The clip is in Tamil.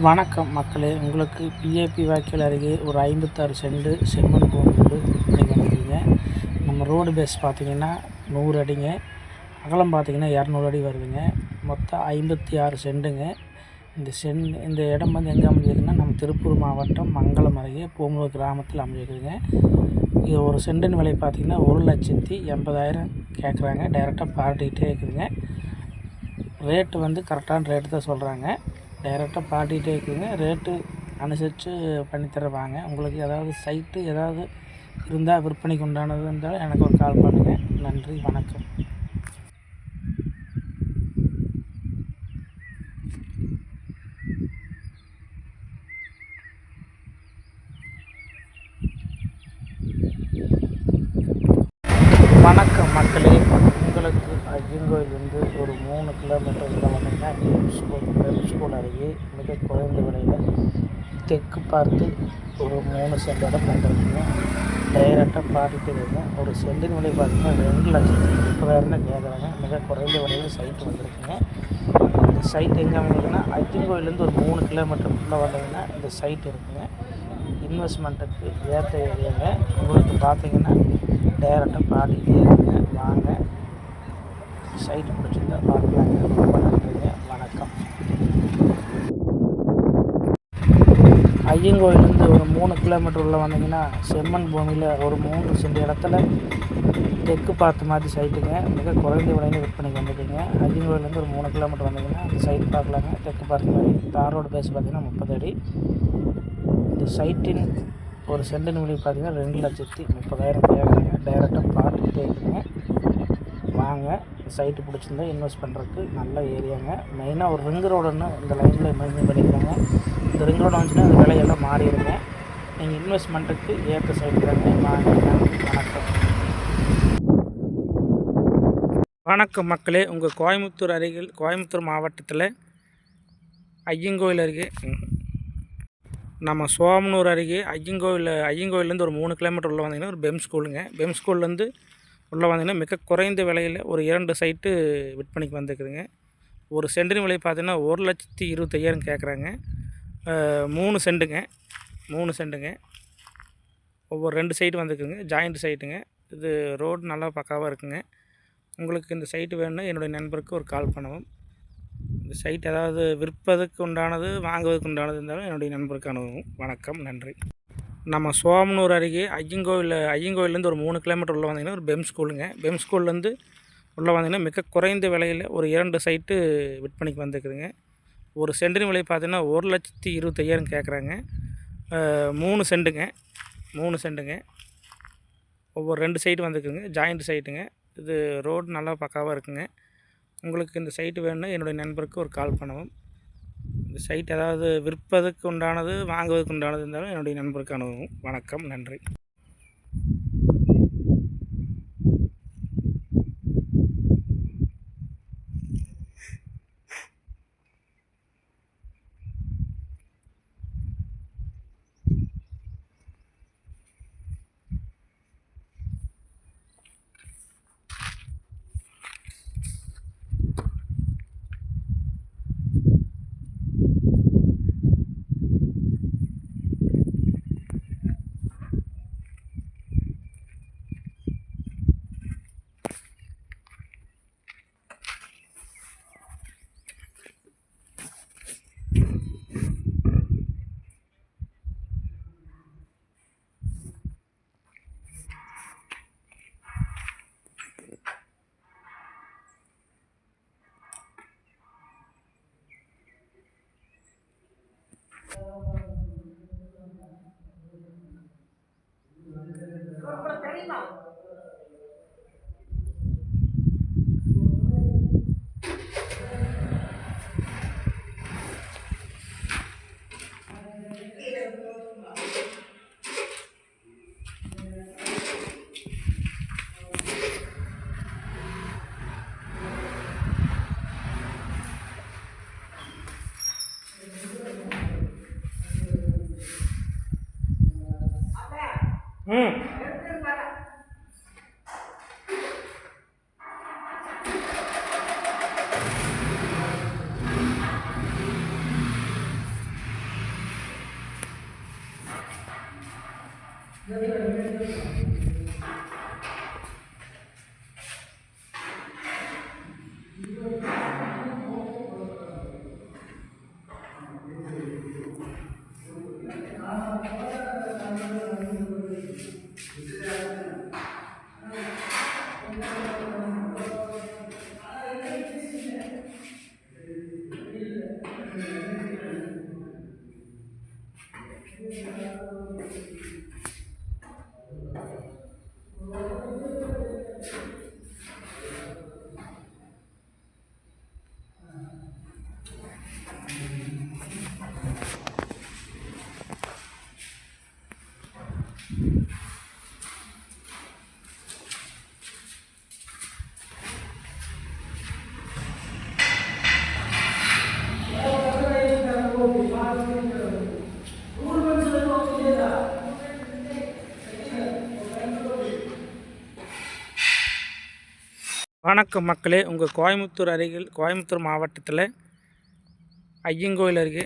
வணக்கம் மக்களே. உங்களுக்கு பிஏபி வாய்க்கால் அருகே ஒரு 56 சென்ட் செம்மண் பூமி வந்து விற்பனைக்கு வந்துருக்குங்க. நம்ம ரோடு பேஸ் பார்த்திங்கன்னா 100 அடிங்க, அகலம் பார்த்திங்கன்னா 200 அடி வருதுங்க. மொத்தம் 56 சென்ட்டுங்க. இந்த இடம் வந்து எங்கே அமைஞ்சிருக்குன்னா நம்ம திருப்பூர் மாவட்டம் மங்கலம் அருகே பூம்புதூர் கிராமத்தில் அமைஞ்சிருக்குதுங்க. இது ஒரு சென்டின் விலை பார்த்திங்கன்னா 1,80,000 கேட்குறாங்க. டைரெக்டாக பாட்டிகிட்டே இருக்குதுங்க. ரேட்டு வந்து கரெக்டான ரேட்டு தான் சொல்கிறாங்க. டைரெக்டாக பாட்டிகிட்டே இருக்குதுங்க. ரேட்டு அனுசரித்து பண்ணித்தருவாங்க. உங்களுக்கு ஏதாவது சைட்டு ஏதாவது இருந்தால் விற்பனைக்கு உண்டானது இருந்தாலும் எனக்கு ஒரு கால் பண்ணுங்கள். நன்றி, வணக்கம். வணக்கம் மக்களே. உங்களுக்கு ஐயங்கோயிலிருந்து ஒரு 3 கிலோமீட்டர் உள்ள வந்தீங்கன்னா ஸ்கூல் அருகே மிக குறைந்த விலையில் தெற்கு பார்த்து ஒரு 3 சென்ட் இடம் வந்துருக்குங்க. டைரெக்டாக பாடிட்டு இருக்குங்க. ஒரு சென்டின் விலை பார்த்திங்கன்னா 2,30,000 கேட்குறாங்க. மிக குறைந்த விலையில் சைட்டு வந்துருக்குங்க. இந்த சைட் எங்கே அமைஞ்சிருக்குன்னா ஐயங்கோயிலேருந்து ஒரு 3 கிலோமீட்டர் உள்ளே வந்தீங்கன்னா இந்த சைட் இருக்குங்க. இன்வெஸ்ட்மெண்ட்டுக்கு ஏற்ற ஏரியாங்க. உங்களுக்கு பார்த்திங்கன்னா டைரெக்டாக பாடிட்டே இருக்குங்க. வாங்க, சைட்டு பிடிச்சிருந்தா பார்க்கலாங்க. ரொம்ப நன்றிங்க, வணக்கம். ஐயங்கோயிலேருந்து ஒரு 3 கிலோமீட்டர் உள்ளே வந்தீங்கன்னா செம்மண் பூமியில் ஒரு 3 சென்ட் இடத்துல தெற்கு பார்த்த மாதிரி சைட்டுங்க. மிக குறைந்த விலையில் விற்பனைக்கு வந்துட்டுங்க. ஐயங்கோயிலேருந்து ஒரு 3 கிலோமீட்டர் வந்தீங்கன்னா அந்த சைட்டு பார்க்கலாங்க. தெற்கு பார்த்த மாதிரி தார் ரோடு பேஸ் பார்த்திங்கன்னா 30 அடி. இந்த சைட்டின் ஒரு சென்டின் விலை பார்த்திங்கன்னா 2,30,000 கேட்குறாங்க. டைரெக்டாக பார்த்துக்கிட்டே இருக்குங்க. வாங்க, சைட்டு பிடிச்சிருந்தா இன்வெஸ்ட் பண்ணுறதுக்கு நல்ல ஏரியாங்க. மெயினாக ஒரு ரிங் ரோடுன்னு இந்த லைனில் மெயின்டைன் பண்ணிக்கிறாங்க. இந்த ரிங் ரோடு வந்துச்சுன்னா அந்த விலையெல்லாம் மாறிடுங்க. நீங்கள் இன்வெஸ்ட்மெண்ட்டுக்கு ஏற்ற சைட்டு தாங்க. வாங்க, வணக்கம். வணக்கம் மக்களே. உங்கள் கோயம்புத்தூர் மாவட்டத்தில் ஐயங்கோயில் அருகே நம்ம சோமனூர் அருகே ஐயங்கோயிலேருந்து ஒரு 3 கிலோமீட்டர் உள்ளே வந்தீங்கன்னா ஒரு பெம் ஸ்கூலுங்க. பெம் ஸ்கூல்லேருந்து உள்ளே வந்தீங்கன்னா மிக குறைந்த விலையில் ஒரு 2 சைட்டு விற்பனைக்கு வந்துருக்குதுங்க. ஒரு சென்டின் விலை பார்த்தீங்கன்னா 1,25,000 கேட்குறாங்க. 3 சென்ட்டுங்க. ஒவ்வொரு 2 சைட்டு வந்துருக்குதுங்க. ஜாயிண்ட் சைட்டுங்க. இது ரோடு நல்லா பக்காவாக இருக்குங்க. உங்களுக்கு இந்த சைட்டு வேணும்னா என்னுடைய நண்பருக்கு ஒரு கால் பண்ணவும். இந்த சைட் ஏதாவது விற்பதற்கு உண்டானது வாங்குவதற்கு உண்டானது இருந்தாலும் என்னுடைய நண்பருக்கு அனுபவம். வணக்கம், நன்றி. நம்ம சோமனூர் அருகே ஐயங்கோயிலேருந்து ஒரு 3 கிலோமீட்டர் உள்ளே வந்தீங்கன்னா ஒரு பெம் ஸ்கூலுங்க. பெம் ஸ்கூல்லேருந்து உள்ளே வந்தீங்கன்னா மிக குறைந்த விலையில் ஒரு 2 சைட்டு விற்பனைக்கு வந்துருக்குதுங்க. ஒரு சென்டின் விலை பார்த்தீங்கன்னா 1,25,000 கேட்குறாங்க. 3 சென்ட்டுங்க. ஒவ்வொரு 2 சைட்டு வந்துருக்குதுங்க. ஜாயிண்ட் சைட்டுங்க. இது ரோடு நல்லா பக்காவாக இருக்குங்க. உங்களுக்கு இந்த சைட்டு வேணும்னா என்னுடைய நண்பருக்கு ஒரு கால் பண்ணவும். இந்த சைட் ஏதாவது விற்பதற்கு உண்டானது வாங்குவதற்கு உண்டானது இருந்தாலும் என்னுடைய நண்பருக்கு அனுபவம். வணக்கம், நன்றி. வணக்கம் மக்களே, உங்கள் கோயம்புத்தூர் மாவட்டத்தில் ஐயங்கோயில் அருகே